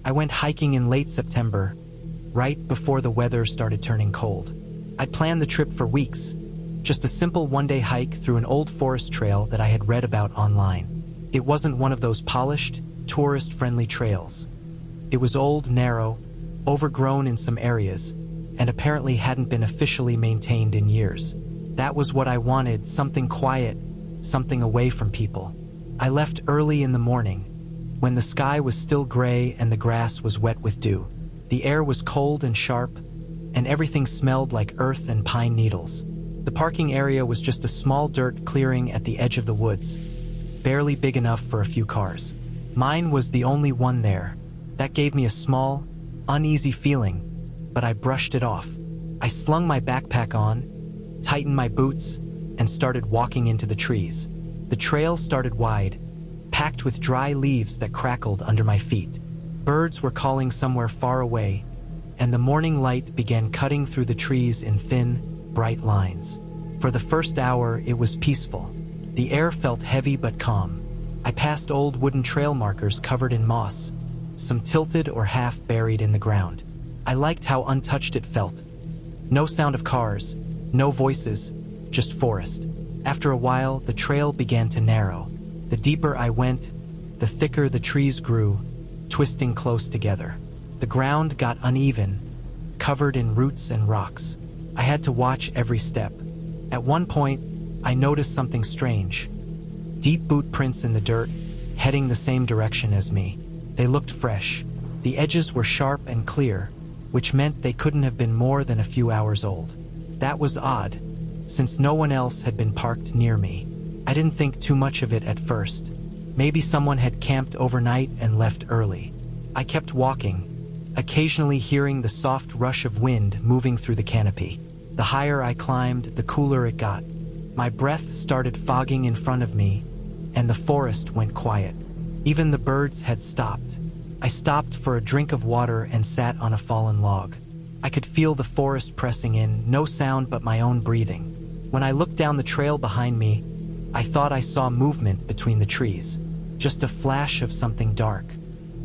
I went hiking in late September, right before the weather started turning cold. I'd planned the trip for weeks, just a simple one-day hike through an old forest trail that I had read about online. It wasn't one of those polished, tourist-friendly trails. It was old, narrow, overgrown in some areas, and apparently hadn't been officially maintained in years. That was what I wanted, something quiet, something away from people. I left early in the morning, when the sky was still gray and the grass was wet with dew. The air was cold and sharp, and everything smelled like earth and pine needles. The parking area was just a small dirt clearing at the edge of the woods, barely big enough for a few cars. Mine was the only one there. That gave me a small, uneasy feeling, but I brushed it off. I slung my backpack on, tightened my boots, and started walking into the trees. The trail started wide, packed with dry leaves that crackled under my feet. Birds were calling somewhere far away, and the morning light began cutting through the trees in thin, bright lines. For the first hour, it was peaceful. The air felt heavy but calm. I passed old wooden trail markers covered in moss, some tilted or half buried in the ground. I liked how untouched it felt. No sound of cars, no voices, just forest. After a while, the trail began to narrow. The deeper I went, the thicker the trees grew, twisting close together. The ground got uneven, covered in roots and rocks. I had to watch every step. At one point, I noticed something strange. Deep boot prints in the dirt, heading the same direction as me. They looked fresh. The edges were sharp and clear, which meant they couldn't have been more than a few hours old. That was odd, since no one else had been parked near me. I didn't think too much of it at first. Maybe someone had camped overnight and left early. I kept walking, occasionally hearing the soft rush of wind moving through the canopy. The higher I climbed, the cooler it got. My breath started fogging in front of me, and the forest went quiet. Even the birds had stopped. I stopped for a drink of water and sat on a fallen log. I could feel the forest pressing in, no sound but my own breathing. When I looked down the trail behind me, I thought I saw movement between the trees, just a flash of something dark.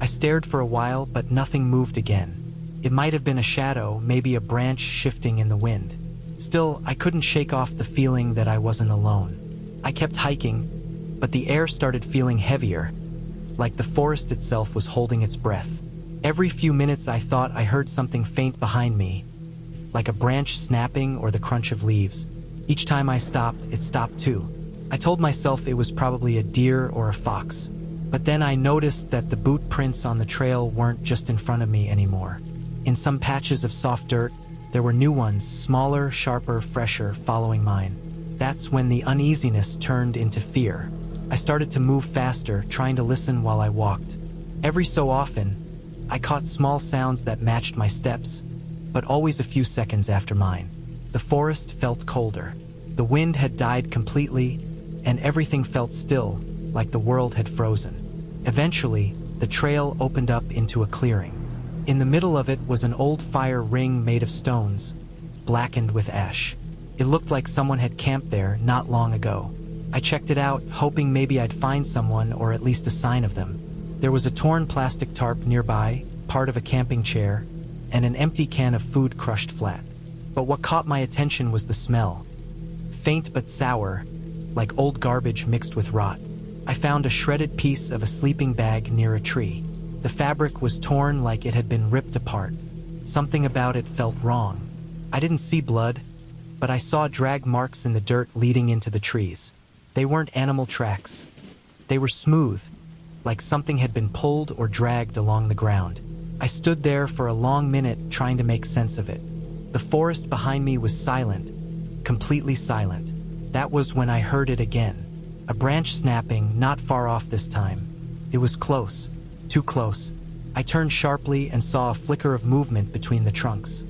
I stared for a while, but nothing moved again. It might have been a shadow, maybe a branch shifting in the wind. Still, I couldn't shake off the feeling that I wasn't alone. I kept hiking, but the air started feeling heavier, like the forest itself was holding its breath. Every few minutes I thought I heard something faint behind me, like a branch snapping or the crunch of leaves. Each time I stopped, it stopped too. I told myself it was probably a deer or a fox. But then I noticed that the boot prints on the trail weren't just in front of me anymore. In some patches of soft dirt, there were new ones, smaller, sharper, fresher, following mine. That's when the uneasiness turned into fear. I started to move faster, trying to listen while I walked. Every so often, I caught small sounds that matched my steps, but always a few seconds after mine. The forest felt colder. The wind had died completely, and everything felt still, like the world had frozen. Eventually, the trail opened up into a clearing. In the middle of it was an old fire ring made of stones, blackened with ash. It looked like someone had camped there not long ago. I checked it out, hoping maybe I'd find someone or at least a sign of them. There was a torn plastic tarp nearby, part of a camping chair, and an empty can of food crushed flat. But what caught my attention was the smell. Faint but sour, like old garbage mixed with rot. I found a shredded piece of a sleeping bag near a tree. The fabric was torn like it had been ripped apart. Something about it felt wrong. I didn't see blood, but I saw drag marks in the dirt leading into the trees. They weren't animal tracks. They were smooth, like something had been pulled or dragged along the ground. I stood there for a long minute trying to make sense of it. The forest behind me was silent, completely silent. That was when I heard it again. A branch snapping, not far off this time. It was close, too close. I turned sharply and saw a flicker of movement between the trunks.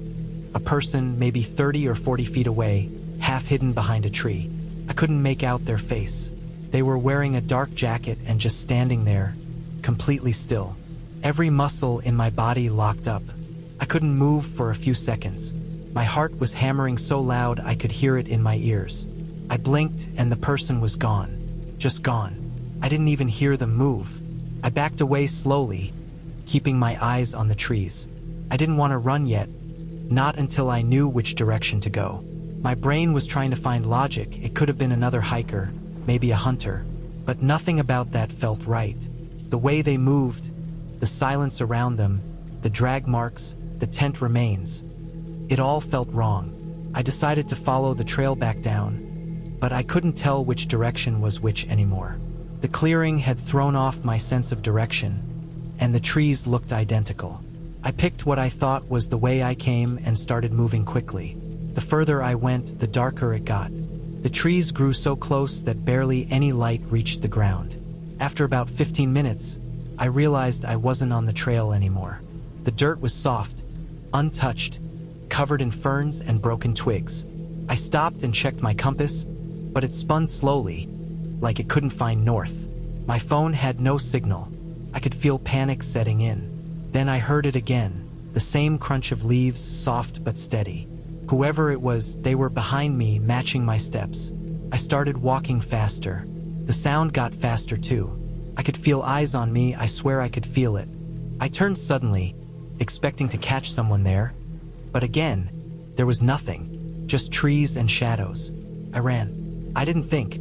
A person, maybe 30 or 40 feet away, half hidden behind a tree. I couldn't make out their face. They were wearing a dark jacket and just standing there, completely still. Every muscle in my body locked up. I couldn't move for a few seconds. My heart was hammering so loud I could hear it in my ears. I blinked and the person was gone. Just gone. I didn't even hear them move. I backed away slowly, keeping my eyes on the trees. I didn't want to run yet, not until I knew which direction to go. My brain was trying to find logic. It could have been another hiker, maybe a hunter, but nothing about that felt right. The way they moved, the silence around them, the drag marks, the tent remains. It all felt wrong. I decided to follow the trail back down, but I couldn't tell which direction was which anymore. The clearing had thrown off my sense of direction, and the trees looked identical. I picked what I thought was the way I came and started moving quickly. The further I went, the darker it got. The trees grew so close that barely any light reached the ground. After about 15 minutes, I realized I wasn't on the trail anymore. The dirt was soft, untouched, covered in ferns and broken twigs. I stopped and checked my compass, but it spun slowly, like it couldn't find north. My phone had no signal. I could feel panic setting in. Then I heard it again, the same crunch of leaves, soft but steady. Whoever it was, they were behind me, matching my steps. I started walking faster. The sound got faster too. I could feel eyes on me. I swear I could feel it. I turned suddenly, expecting to catch someone there, but again, there was nothing, just trees and shadows. I ran. I didn't think.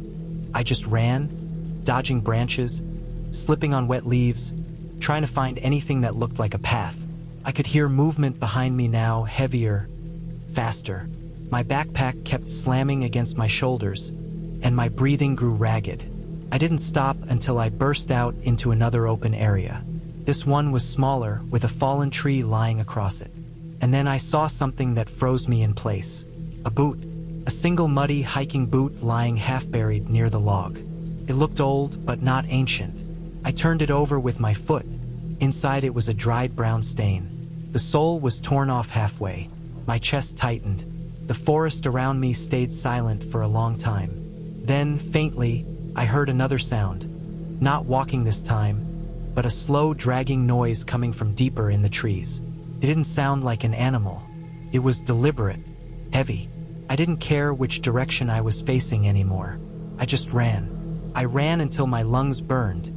I just ran, dodging branches, slipping on wet leaves, trying to find anything that looked like a path. I could hear movement behind me now, heavier, faster. My backpack kept slamming against my shoulders, and my breathing grew ragged. I didn't stop until I burst out into another open area. This one was smaller, with a fallen tree lying across it. And then I saw something that froze me in place. A boot. A single muddy hiking boot lying half-buried near the log. It looked old, but not ancient. I turned it over with my foot. Inside it was a dried brown stain. The sole was torn off halfway. My chest tightened. The forest around me stayed silent for a long time. Then, faintly, I heard another sound. Not walking this time, but a slow dragging noise coming from deeper in the trees. It didn't sound like an animal. It was deliberate, heavy. I didn't care which direction I was facing anymore. I just ran. I ran until my lungs burned,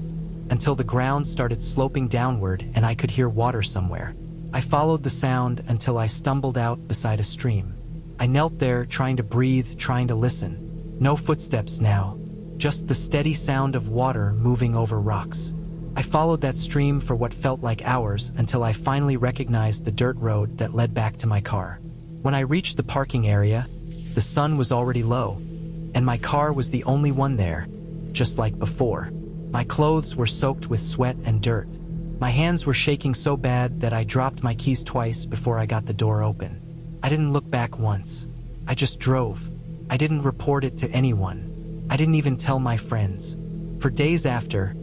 until the ground started sloping downward and I could hear water somewhere. I followed the sound until I stumbled out beside a stream. I knelt there, trying to breathe, trying to listen. No footsteps now, just the steady sound of water moving over rocks. I followed that stream for what felt like hours until I finally recognized the dirt road that led back to my car. When I reached the parking area, the sun was already low, and my car was the only one there, just like before. My clothes were soaked with sweat and dirt. My hands were shaking so bad that I dropped my keys twice before I got the door open. I didn't look back once. I just drove. I didn't report it to anyone. I didn't even tell my friends. For days after,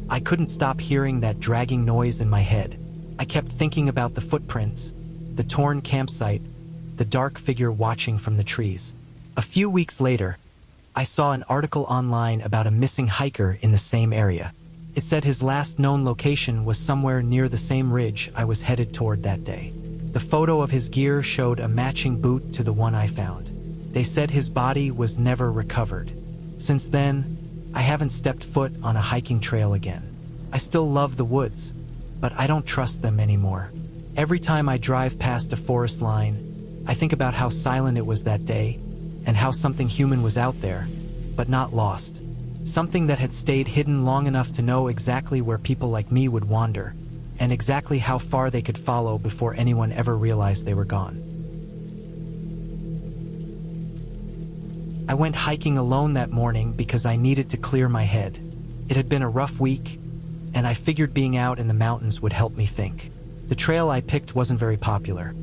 I couldn't stop hearing that dragging noise in my head. I kept thinking about the footprints, the torn campsite, the dark figure watching from the trees. A few weeks later, I saw an article online about a missing hiker in the same area. It said his last known location was somewhere near the same ridge I was headed toward that day. The photo of his gear showed a matching boot to the one I found. They said his body was never recovered. Since then, I haven't stepped foot on a hiking trail again. I still love the woods, but I don't trust them anymore. Every time I drive past a forest line, I think about how silent it was that day, and how something human was out there, but not lost. Something that had stayed hidden long enough to know exactly where people like me would wander, and exactly how far they could follow before anyone ever realized they were gone. I went hiking alone that morning because I needed to clear my head. It had been a rough week, and I figured being out in the mountains would help me think. The trail I picked wasn't very popular.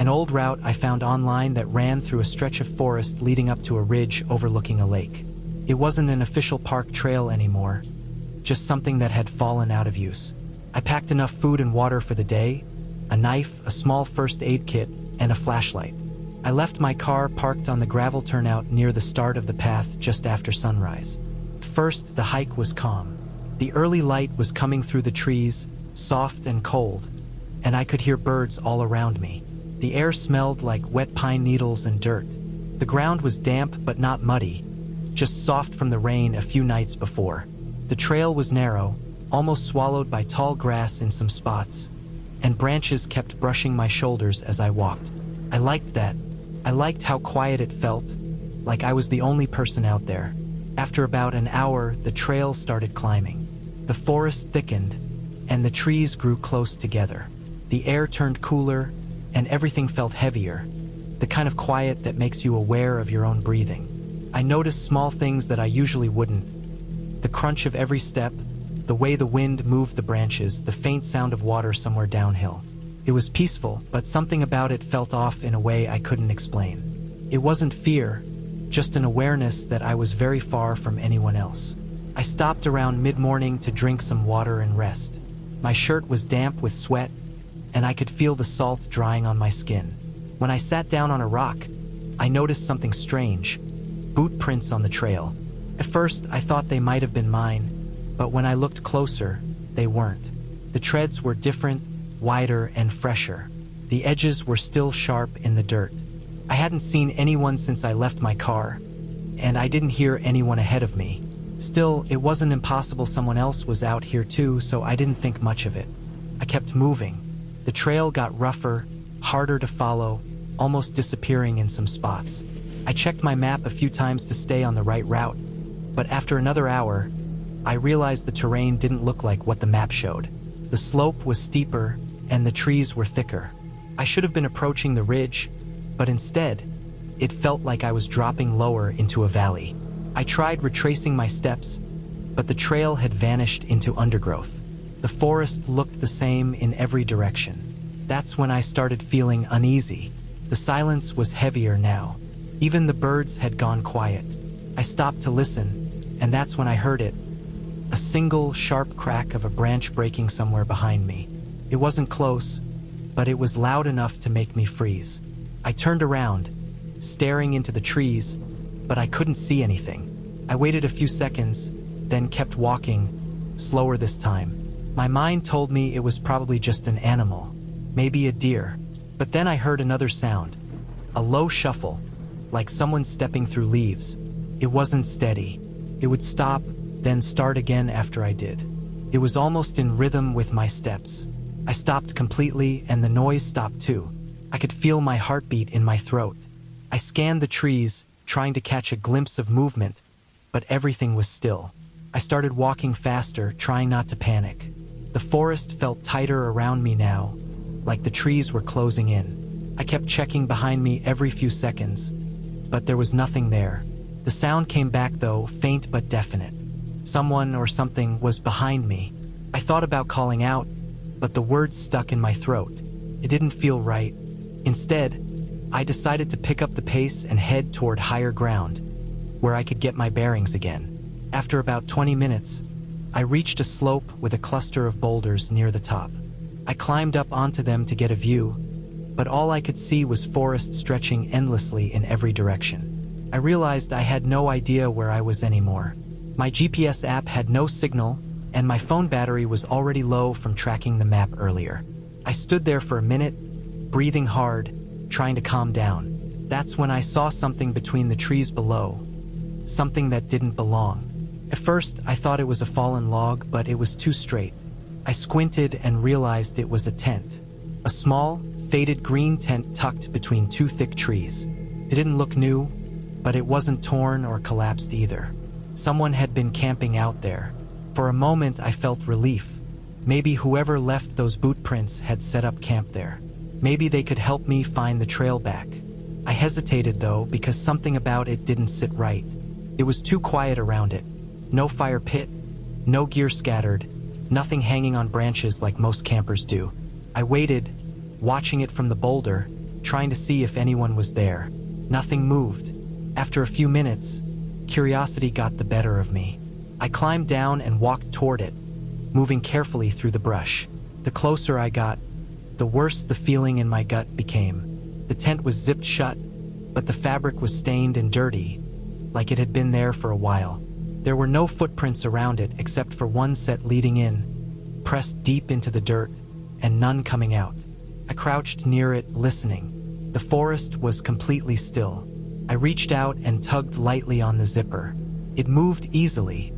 An old route I found online that ran through a stretch of forest leading up to a ridge overlooking a lake. It wasn't an official park trail anymore, just something that had fallen out of use. I packed enough food and water for the day, a knife, a small first aid kit, and a flashlight. I left my car parked on the gravel turnout near the start of the path just after sunrise. First, the hike was calm. The early light was coming through the trees, soft and cold, and I could hear birds all around me. The air smelled like wet pine needles and dirt. The ground was damp but not muddy, just soft from the rain a few nights before. The trail was narrow, almost swallowed by tall grass in some spots, and branches kept brushing my shoulders as I walked. I liked that. I liked how quiet it felt, like I was the only person out there. After about an hour, the trail started climbing. The forest thickened, and the trees grew close together. The air turned cooler, and everything felt heavier, the kind of quiet that makes you aware of your own breathing. I noticed small things that I usually wouldn't. The crunch of every step, the way the wind moved the branches, the faint sound of water somewhere downhill. It was peaceful, but something about it felt off in a way I couldn't explain. It wasn't fear, just an awareness that I was very far from anyone else. I stopped around mid-morning to drink some water and rest. My shirt was damp with sweat, and I could feel the salt drying on my skin. When I sat down on a rock, I noticed something strange: boot prints on the trail. At first, I thought they might have been mine, but when I looked closer, they weren't. The treads were different, wider, and fresher. The edges were still sharp in the dirt. I hadn't seen anyone since I left my car, and I didn't hear anyone ahead of me. Still, it wasn't impossible someone else was out here too, so I didn't think much of it. I kept moving. The trail got rougher, harder to follow, almost disappearing in some spots. I checked my map a few times to stay on the right route, but after another hour, I realized the terrain didn't look like what the map showed. The slope was steeper, and the trees were thicker. I should have been approaching the ridge, but instead, it felt like I was dropping lower into a valley. I tried retracing my steps, but the trail had vanished into undergrowth. The forest looked the same in every direction. That's when I started feeling uneasy. The silence was heavier now. Even the birds had gone quiet. I stopped to listen, and that's when I heard it. A single sharp crack of a branch breaking somewhere behind me. It wasn't close, but it was loud enough to make me freeze. I turned around, staring into the trees, but I couldn't see anything. I waited a few seconds, then kept walking, slower this time. My mind told me it was probably just an animal, maybe a deer. But then I heard another sound, a low shuffle, like someone stepping through leaves. It wasn't steady. It would stop, then start again after I did. It was almost in rhythm with my steps. I stopped completely, and the noise stopped too. I could feel my heartbeat in my throat. I scanned the trees, trying to catch a glimpse of movement, but everything was still. I started walking faster, trying not to panic. The forest felt tighter around me now, like the trees were closing in. I kept checking behind me every few seconds, but there was nothing there. The sound came back though, faint but definite. Someone or something was behind me. I thought about calling out, but the words stuck in my throat. It didn't feel right. Instead, I decided to pick up the pace and head toward higher ground, where I could get my bearings again. After about 20 minutes, I reached a slope with a cluster of boulders near the top. I climbed up onto them to get a view, but all I could see was forest stretching endlessly in every direction. I realized I had no idea where I was anymore. My GPS app had no signal, and my phone battery was already low from tracking the map earlier. I stood there for a minute, breathing hard, trying to calm down. That's when I saw something between the trees below, something that didn't belong. At first, I thought it was a fallen log, but it was too straight. I squinted and realized it was a tent. A small, faded green tent tucked between two thick trees. It didn't look new, but it wasn't torn or collapsed either. Someone had been camping out there. For a moment, I felt relief. Maybe whoever left those boot prints had set up camp there. Maybe they could help me find the trail back. I hesitated though, because something about it didn't sit right. It was too quiet around it. No fire pit, no gear scattered, nothing hanging on branches like most campers do. I waited, watching it from the boulder, trying to see if anyone was there. Nothing moved. After a few minutes, curiosity got the better of me. I climbed down and walked toward it, moving carefully through the brush. The closer I got, the worse the feeling in my gut became. The tent was zipped shut, but the fabric was stained and dirty, like it had been there for a while. There were no footprints around it except for one set leading in, pressed deep into the dirt, and none coming out. I crouched near it, listening. The forest was completely still. I reached out and tugged lightly on the zipper. It moved easily,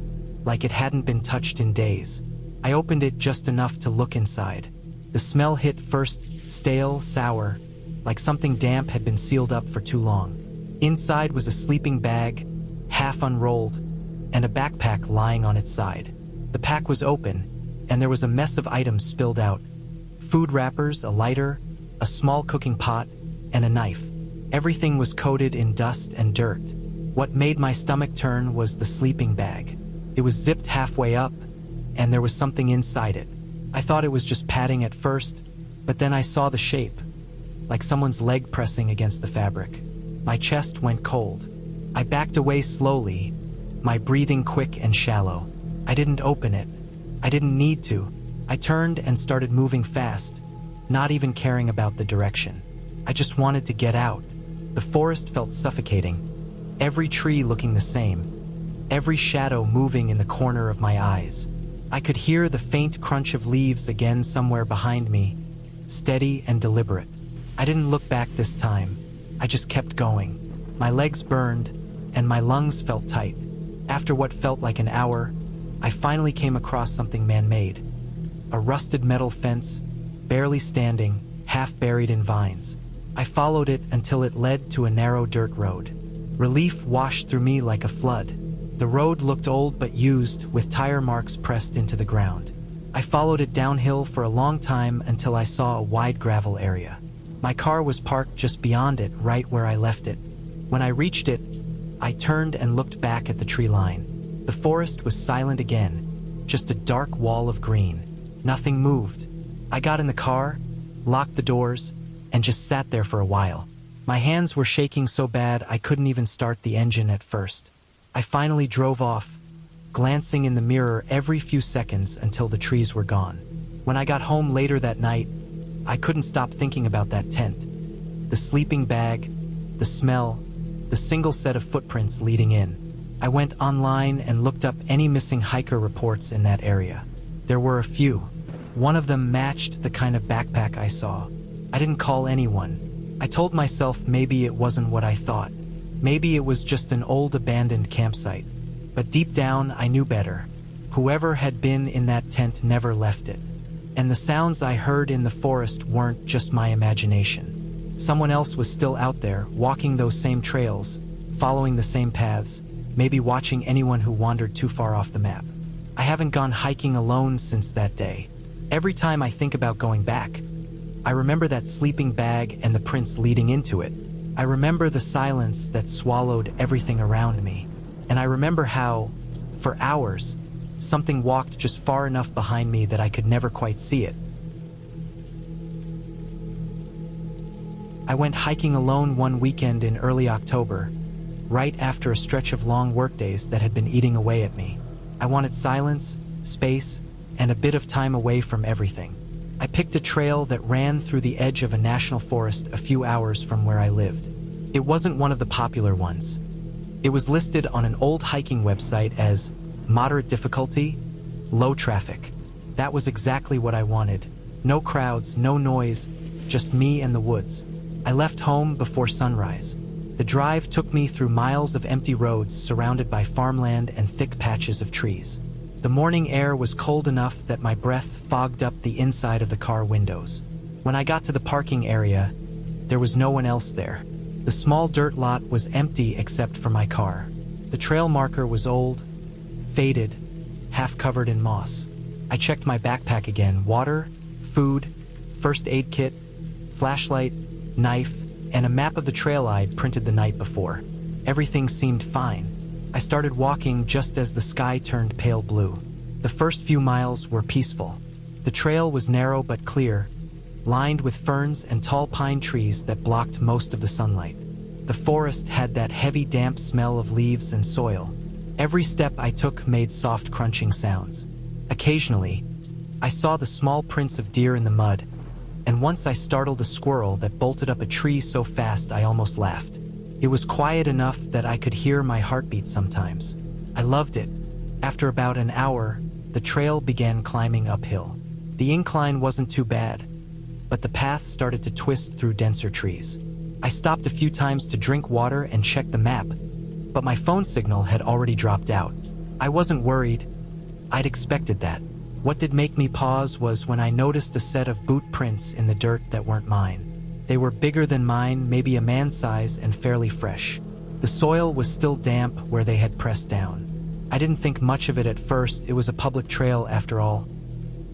like it hadn't been touched in days. I opened it just enough to look inside. The smell hit first, stale, sour, like something damp had been sealed up for too long. Inside was a sleeping bag, half unrolled, and a backpack lying on its side. The pack was open, and there was a mess of items spilled out. Food wrappers, a lighter, a small cooking pot, and a knife. Everything was coated in dust and dirt. What made my stomach turn was the sleeping bag. It was zipped halfway up, and there was something inside it. I thought it was just padding at first, but then I saw the shape, like someone's leg pressing against the fabric. My chest went cold. I backed away slowly, my breathing quick and shallow. I didn't open it. I didn't need to. I turned and started moving fast, not even caring about the direction. I just wanted to get out. The forest felt suffocating, every tree looking the same, every shadow moving in the corner of my eyes. I could hear the faint crunch of leaves again somewhere behind me, steady and deliberate. I didn't look back this time. I just kept going. My legs burned, and my lungs felt tight. After what felt like an hour, I finally came across something man-made. A rusted metal fence, barely standing, half buried in vines. I followed it until it led to a narrow dirt road. Relief washed through me like a flood. The road looked old but used, with tire marks pressed into the ground. I followed it downhill for a long time until I saw a wide gravel area. My car was parked just beyond it, right where I left it. When I reached it, I turned and looked back at the tree line. The forest was silent again, just a dark wall of green. Nothing moved. I got in the car, locked the doors, and just sat there for a while. My hands were shaking so bad I couldn't even start the engine at first. I finally drove off, glancing in the mirror every few seconds until the trees were gone. When I got home later that night, I couldn't stop thinking about that tent. The sleeping bag, the smell, the single set of footprints leading in. I went online and looked up any missing hiker reports in that area. There were a few. One of them matched the kind of backpack I saw. I didn't call anyone. I told myself maybe it wasn't what I thought. Maybe it was just an old abandoned campsite. But deep down, I knew better. Whoever had been in that tent never left it. And the sounds I heard in the forest weren't just my imagination. Someone else was still out there, walking those same trails, following the same paths, maybe watching anyone who wandered too far off the map. I haven't gone hiking alone since that day. Every time I think about going back, I remember that sleeping bag and the prints leading into it. I remember the silence that swallowed everything around me. And I remember how, for hours, something walked just far enough behind me that I could never quite see it. I went hiking alone one weekend in early October, right after a stretch of long workdays that had been eating away at me. I wanted silence, space, and a bit of time away from everything. I picked a trail that ran through the edge of a national forest a few hours from where I lived. It wasn't one of the popular ones. It was listed on an old hiking website as moderate difficulty, low traffic. That was exactly what I wanted. No crowds, no noise, just me and the woods. I left home before sunrise. The drive took me through miles of empty roads surrounded by farmland and thick patches of trees. The morning air was cold enough that my breath fogged up the inside of the car windows. When I got to the parking area, there was no one else there. The small dirt lot was empty except for my car. The trail marker was old, faded, half covered in moss. I checked my backpack again. Water, food, first aid kit, flashlight, knife, and a map of the trail I'd printed the night before. Everything seemed fine. I started walking just as the sky turned pale blue. The first few miles were peaceful. The trail was narrow but clear, lined with ferns and tall pine trees that blocked most of the sunlight. The forest had that heavy, damp smell of leaves and soil. Every step I took made soft, crunching sounds. Occasionally, I saw the small prints of deer in the mud, and once I startled a squirrel that bolted up a tree so fast I almost laughed. It was quiet enough that I could hear my heartbeat sometimes. I loved it. After about an hour, the trail began climbing uphill. The incline wasn't too bad, but the path started to twist through denser trees. I stopped a few times to drink water and check the map, but my phone signal had already dropped out. I wasn't worried. I'd expected that. What did make me pause was when I noticed a set of boot prints in the dirt that weren't mine. They were bigger than mine, maybe a man's size, and fairly fresh. The soil was still damp where they had pressed down. I didn't think much of it at first, it was a public trail after all.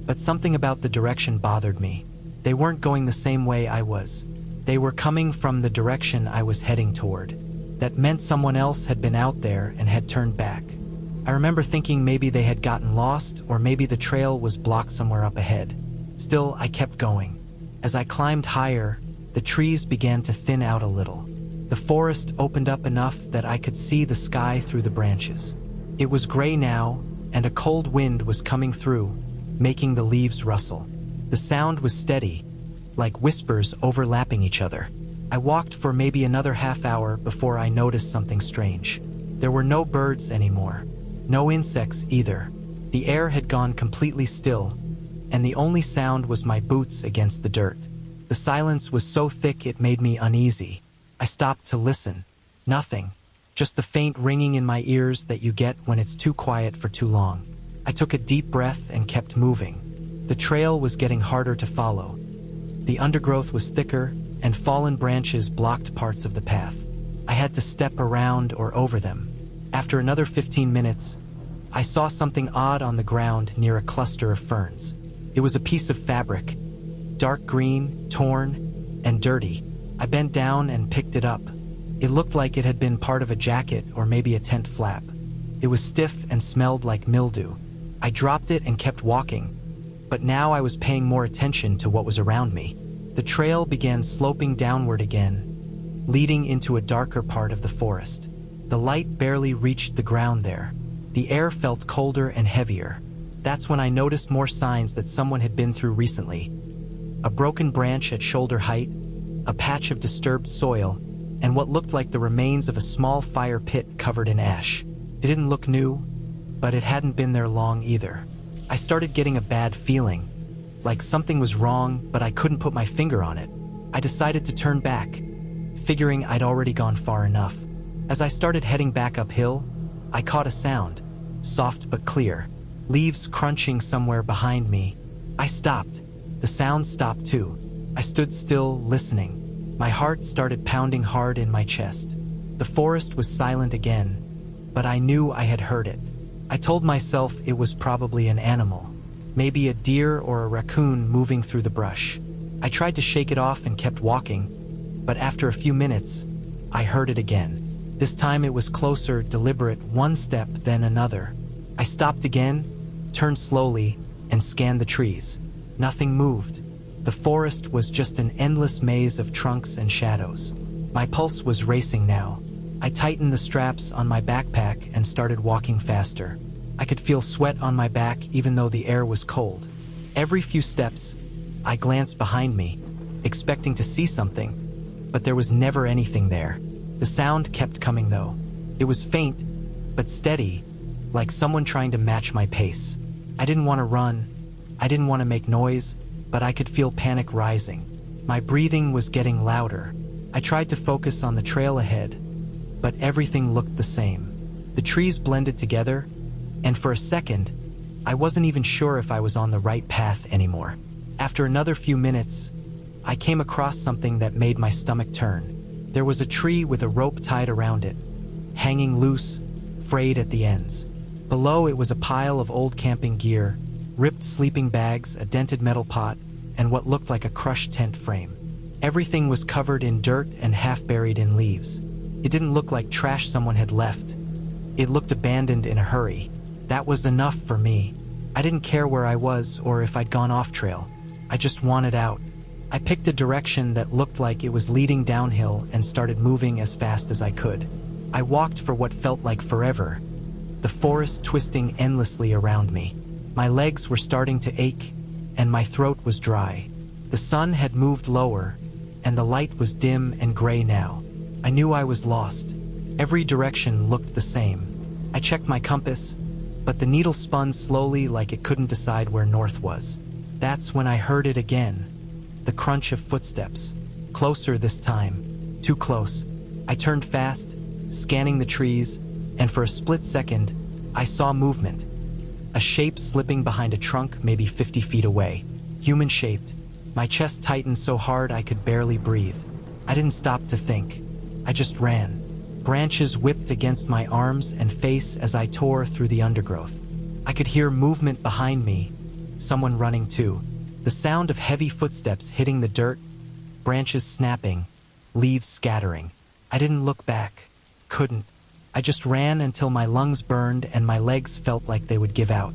But something about the direction bothered me. They weren't going the same way I was. They were coming from the direction I was heading toward. That meant someone else had been out there and had turned back. I remember thinking maybe they had gotten lost, or maybe the trail was blocked somewhere up ahead. Still, I kept going. As I climbed higher, the trees began to thin out a little. The forest opened up enough that I could see the sky through the branches. It was gray now, and a cold wind was coming through, making the leaves rustle. The sound was steady, like whispers overlapping each other. I walked for maybe another half hour before I noticed something strange. There were no birds anymore. No insects either. The air had gone completely still, and the only sound was my boots against the dirt. The silence was so thick it made me uneasy. I stopped to listen. Nothing. Just the faint ringing in my ears that you get when it's too quiet for too long. I took a deep breath and kept moving. The trail was getting harder to follow. The undergrowth was thicker, and fallen branches blocked parts of the path. I had to step around or over them. After another 15 minutes, I saw something odd on the ground near a cluster of ferns. It was a piece of fabric, dark green, torn, and dirty. I bent down and picked it up. It looked like it had been part of a jacket or maybe a tent flap. It was stiff and smelled like mildew. I dropped it and kept walking, but now I was paying more attention to what was around me. The trail began sloping downward again, leading into a darker part of the forest. The light barely reached the ground there. The air felt colder and heavier. That's when I noticed more signs that someone had been through recently. A broken branch at shoulder height, a patch of disturbed soil, and what looked like the remains of a small fire pit covered in ash. It didn't look new, but it hadn't been there long either. I started getting a bad feeling, like something was wrong, but I couldn't put my finger on it. I decided to turn back, figuring I'd already gone far enough. As I started heading back uphill, I caught a sound, soft but clear, leaves crunching somewhere behind me. I stopped. The sound stopped too. I stood still, listening. My heart started pounding hard in my chest. The forest was silent again, but I knew I had heard it. I told myself it was probably an animal, maybe a deer or a raccoon moving through the brush. I tried to shake it off and kept walking, but after a few minutes, I heard it again. This time it was closer, deliberate, one step, then another. I stopped again, turned slowly, and scanned the trees. Nothing moved. The forest was just an endless maze of trunks and shadows. My pulse was racing now. I tightened the straps on my backpack and started walking faster. I could feel sweat on my back even though the air was cold. Every few steps, I glanced behind me, expecting to see something, but there was never anything there. The sound kept coming though. It was faint, but steady, like someone trying to match my pace. I didn't want to run. I didn't want to make noise, but I could feel panic rising. My breathing was getting louder. I tried to focus on the trail ahead, but everything looked the same. The trees blended together, and for a second, I wasn't even sure if I was on the right path anymore. After another few minutes, I came across something that made my stomach turn. There was a tree with a rope tied around it, hanging loose, frayed at the ends. Below it was a pile of old camping gear, ripped sleeping bags, a dented metal pot, and what looked like a crushed tent frame. Everything was covered in dirt and half buried in leaves. It didn't look like trash someone had left. It looked abandoned in a hurry. That was enough for me. I didn't care where I was or if I'd gone off trail. I just wanted out. I picked a direction that looked like it was leading downhill and started moving as fast as I could. I walked for what felt like forever, the forest twisting endlessly around me. My legs were starting to ache, and my throat was dry. The sun had moved lower, and the light was dim and gray now. I knew I was lost. Every direction looked the same. I checked my compass, but the needle spun slowly like it couldn't decide where north was. That's when I heard it again. The crunch of footsteps. Closer this time. Too close. I turned fast, scanning the trees, and for a split second, I saw movement. A shape slipping behind a trunk maybe 50 feet away. Human-shaped. My chest tightened so hard I could barely breathe. I didn't stop to think. I just ran. Branches whipped against my arms and face as I tore through the undergrowth. I could hear movement behind me, someone running too. The sound of heavy footsteps hitting the dirt, branches snapping, leaves scattering. I didn't look back. Couldn't. I just ran until my lungs burned and my legs felt like they would give out.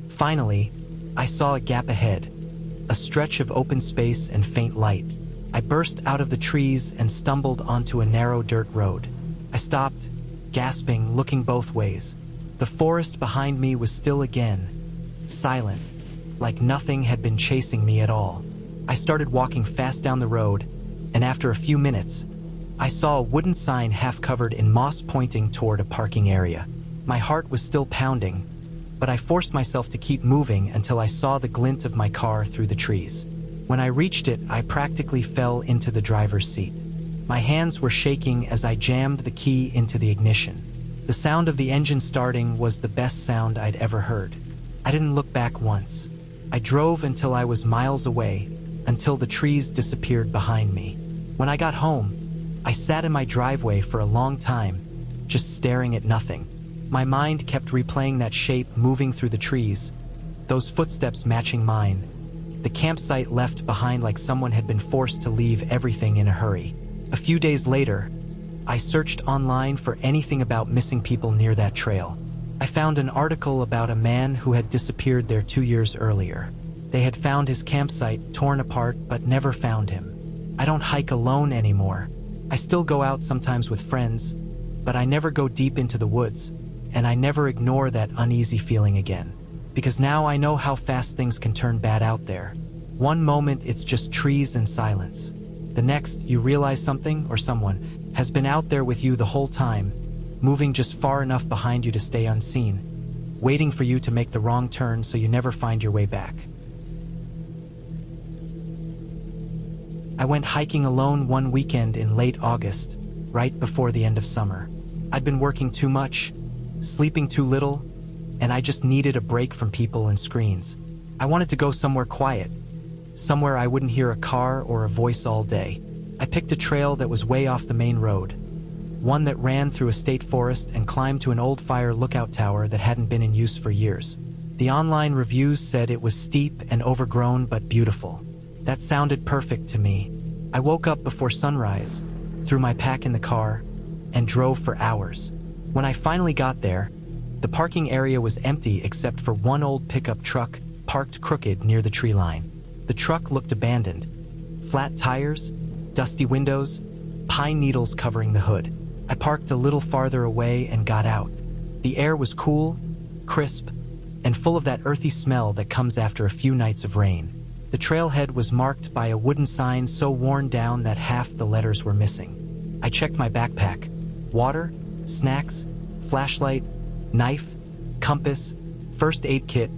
Finally, I saw a gap ahead, a stretch of open space and faint light. I burst out of the trees and stumbled onto a narrow dirt road. I stopped, gasping, looking both ways. The forest behind me was still again, silent, like nothing had been chasing me at all. I started walking fast down the road, and after a few minutes, I saw a wooden sign half covered in moss pointing toward a parking area. My heart was still pounding, but I forced myself to keep moving until I saw the glint of my car through the trees. When I reached it, I practically fell into the driver's seat. My hands were shaking as I jammed the key into the ignition. The sound of the engine starting was the best sound I'd ever heard. I didn't look back once. I drove until I was miles away, until the trees disappeared behind me. When I got home, I sat in my driveway for a long time, just staring at nothing. My mind kept replaying that shape moving through the trees, those footsteps matching mine. The campsite left behind like someone had been forced to leave everything in a hurry. A few days later, I searched online for anything about missing people near that trail. I found an article about a man who had disappeared there 2 years earlier. They had found his campsite torn apart but never found him. I don't hike alone anymore. I still go out sometimes with friends, but I never go deep into the woods, and I never ignore that uneasy feeling again. Because now I know how fast things can turn bad out there. One moment it's just trees and silence. The next, you realize something or someone has been out there with you the whole time, moving just far enough behind you to stay unseen, waiting for you to make the wrong turn so you never find your way back. I went hiking alone one weekend in late August, right before the end of summer. I'd been working too much, sleeping too little, and I just needed a break from people and screens. I wanted to go somewhere quiet, somewhere I wouldn't hear a car or a voice all day. I picked a trail that was way off the main road, one that ran through a state forest and climbed to an old fire lookout tower that hadn't been in use for years. The online reviews said it was steep and overgrown but beautiful. That sounded perfect to me. I woke up before sunrise, threw my pack in the car, and drove for hours. When I finally got there, the parking area was empty except for one old pickup truck parked crooked near the tree line. The truck looked abandoned. Flat tires, dusty windows, pine needles covering the hood. I parked a little farther away and got out. The air was cool, crisp, and full of that earthy smell that comes after a few nights of rain. The trailhead was marked by a wooden sign so worn down that half the letters were missing. I checked my backpack. Water, snacks, flashlight, knife, compass, first aid kit,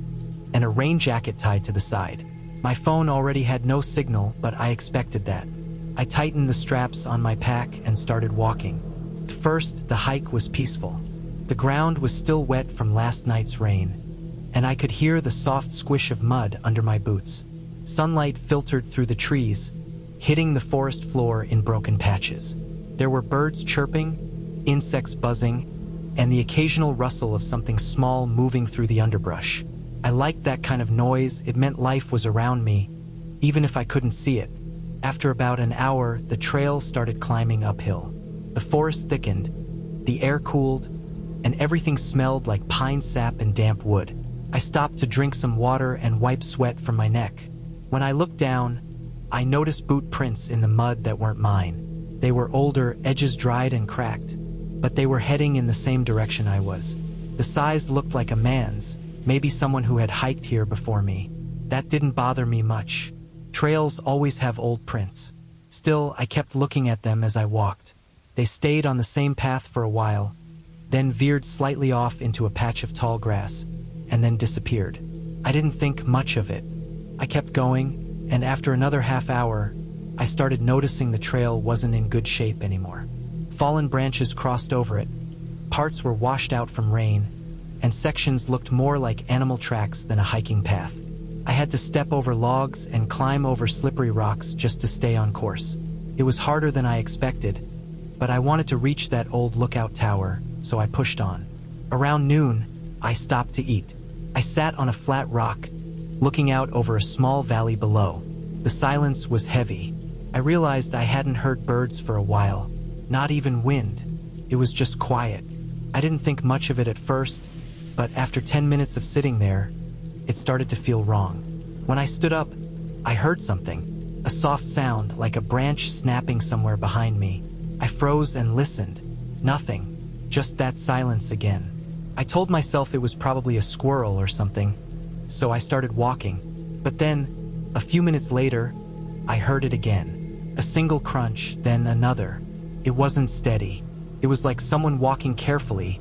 and a rain jacket tied to the side. My phone already had no signal, but I expected that. I tightened the straps on my pack and started walking. At first, the hike was peaceful. The ground was still wet from last night's rain, and I could hear the soft squish of mud under my boots. Sunlight filtered through the trees, hitting the forest floor in broken patches. There were birds chirping, insects buzzing, and the occasional rustle of something small moving through the underbrush. I liked that kind of noise. It meant life was around me, even if I couldn't see it. After about an hour, the trail started climbing uphill. The forest thickened, the air cooled, and everything smelled like pine sap and damp wood. I stopped to drink some water and wipe sweat from my neck. When I looked down, I noticed boot prints in the mud that weren't mine. They were older, edges dried and cracked, but they were heading in the same direction I was. The size looked like a man's, maybe someone who had hiked here before me. That didn't bother me much. Trails always have old prints. Still, I kept looking at them as I walked. They stayed on the same path for a while, then veered slightly off into a patch of tall grass, and then disappeared. I didn't think much of it. I kept going, and after another half hour, I started noticing the trail wasn't in good shape anymore. Fallen branches crossed over it. Parts were washed out from rain, and sections looked more like animal tracks than a hiking path. I had to step over logs and climb over slippery rocks just to stay on course. It was harder than I expected, but I wanted to reach that old lookout tower, so I pushed on. Around noon, I stopped to eat. I sat on a flat rock, looking out over a small valley below. The silence was heavy. I realized I hadn't heard birds for a while, not even wind. It was just quiet. I didn't think much of it at first, but after 10 minutes of sitting there, it started to feel wrong. When I stood up, I heard something, a soft sound like a branch snapping somewhere behind me. I froze and listened. Nothing, just that silence again. I told myself it was probably a squirrel or something, so I started walking. But then, a few minutes later, I heard it again. A single crunch, then another. It wasn't steady. It was like someone walking carefully,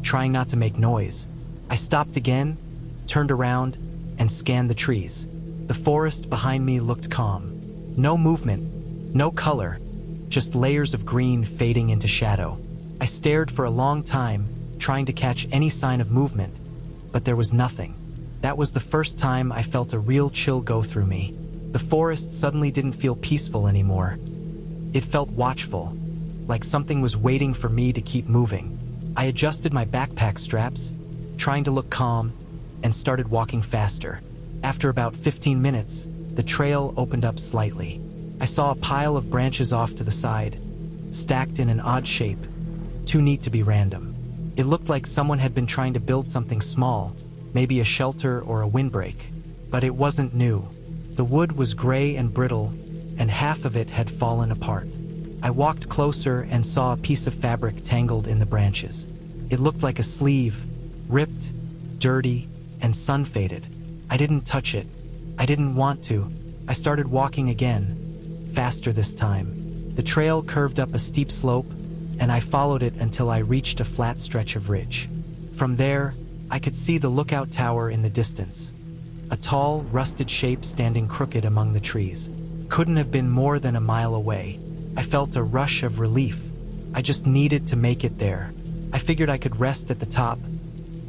trying not to make noise. I stopped again, turned around, and scanned the trees. The forest behind me looked calm. No movement, no color, just layers of green fading into shadow. I stared for a long time, trying to catch any sign of movement, but there was nothing. That was the first time I felt a real chill go through me. The forest suddenly didn't feel peaceful anymore. It felt watchful, like something was waiting for me to keep moving. I adjusted my backpack straps, trying to look calm, and started walking faster. After about 15 minutes, the trail opened up slightly. I saw a pile of branches off to the side, stacked in an odd shape, too neat to be random. It looked like someone had been trying to build something small, maybe a shelter or a windbreak. But it wasn't new. The wood was gray and brittle, and half of it had fallen apart. I walked closer and saw a piece of fabric tangled in the branches. It looked like a sleeve, ripped, dirty, and sun-faded. I didn't touch it. I didn't want to. I started walking again, faster this time. The trail curved up a steep slope, and I followed it until I reached a flat stretch of ridge. From there, I could see the lookout tower in the distance. A tall, rusted shape standing crooked among the trees. Couldn't have been more than a mile away. I felt a rush of relief. I just needed to make it there. I figured I could rest at the top,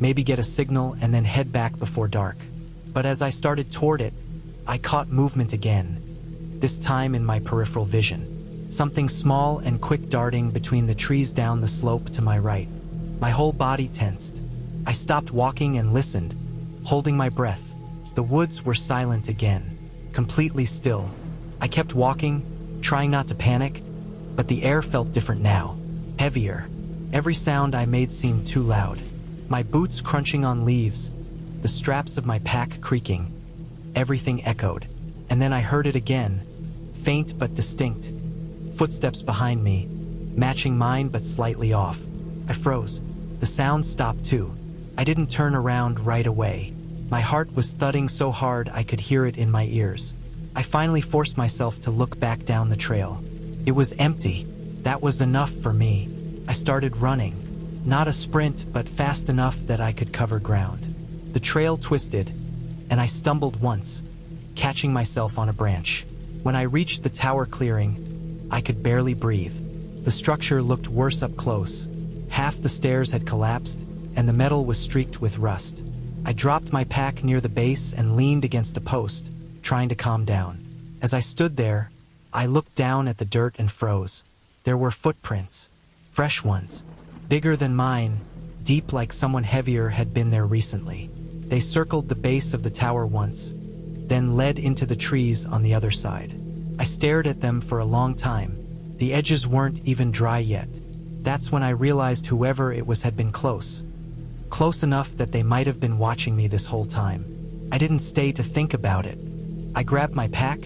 maybe get a signal and then head back before dark. But as I started toward it, I caught movement again, this time in my peripheral vision. Something small and quick darting between the trees down the slope to my right. My whole body tensed. I stopped walking and listened, holding my breath. The woods were silent again, completely still. I kept walking, trying not to panic, but the air felt different now, heavier. Every sound I made seemed too loud. My boots crunching on leaves, the straps of my pack creaking. Everything echoed. And then I heard it again, faint but distinct. Footsteps behind me, matching mine but slightly off. I froze. The sound stopped too. I didn't turn around right away. My heart was thudding so hard I could hear it in my ears. I finally forced myself to look back down the trail. It was empty. That was enough for me. I started running. Not a sprint, but fast enough that I could cover ground. The trail twisted, and I stumbled once, catching myself on a branch. When I reached the tower clearing, I could barely breathe. The structure looked worse up close. Half the stairs had collapsed, and the metal was streaked with rust. I dropped my pack near the base and leaned against a post, trying to calm down. As I stood there, I looked down at the dirt and froze. There were footprints, fresh ones, bigger than mine, deep like someone heavier had been there recently. They circled the base of the tower once, then led into the trees on the other side. I stared at them for a long time. The edges weren't even dry yet. That's when I realized whoever it was had been close. Close enough that they might have been watching me this whole time. I didn't stay to think about it. I grabbed my pack,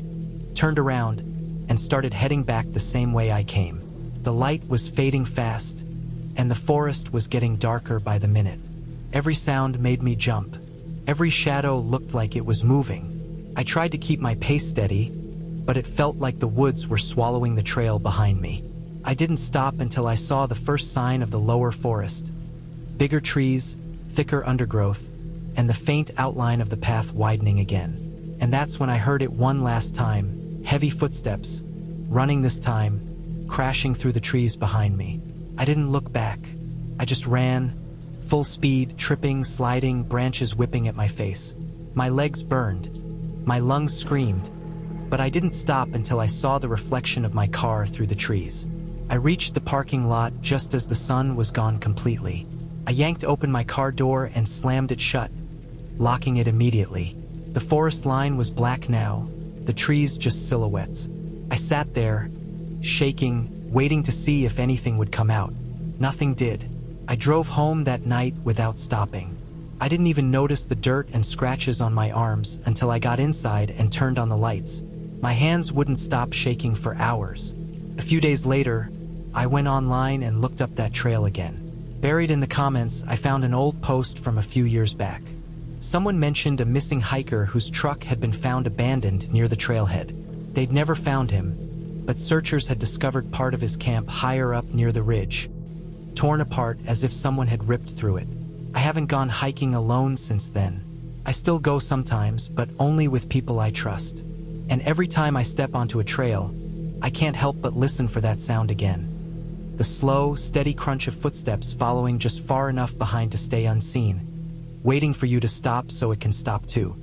turned around, and started heading back the same way I came. The light was fading fast, and the forest was getting darker by the minute. Every sound made me jump. Every shadow looked like it was moving. I tried to keep my pace steady, but it felt like the woods were swallowing the trail behind me. I didn't stop until I saw the first sign of the lower forest. Bigger trees, thicker undergrowth, and the faint outline of the path widening again. And that's when I heard it one last time, heavy footsteps, running this time, crashing through the trees behind me. I didn't look back. I just ran, Full speed, tripping, sliding, branches whipping at my face. My legs burned. My lungs screamed. But I didn't stop until I saw the reflection of my car through the trees. I reached the parking lot just as the sun was gone completely. I yanked open my car door and slammed it shut, locking it immediately. The forest line was black now, the trees just silhouettes. I sat there, shaking, waiting to see if anything would come out. Nothing did. I drove home that night without stopping. I didn't even notice the dirt and scratches on my arms until I got inside and turned on the lights. My hands wouldn't stop shaking for hours. A few days later, I went online and looked up that trail again. Buried in the comments, I found an old post from a few years back. Someone mentioned a missing hiker whose truck had been found abandoned near the trailhead. They'd never found him, but searchers had discovered part of his camp higher up near the ridge, torn apart as if someone had ripped through it. I haven't gone hiking alone since then. I still go sometimes, but only with people I trust. And every time I step onto a trail, I can't help but listen for that sound again. The slow, steady crunch of footsteps following just far enough behind to stay unseen, waiting for you to stop so it can stop too.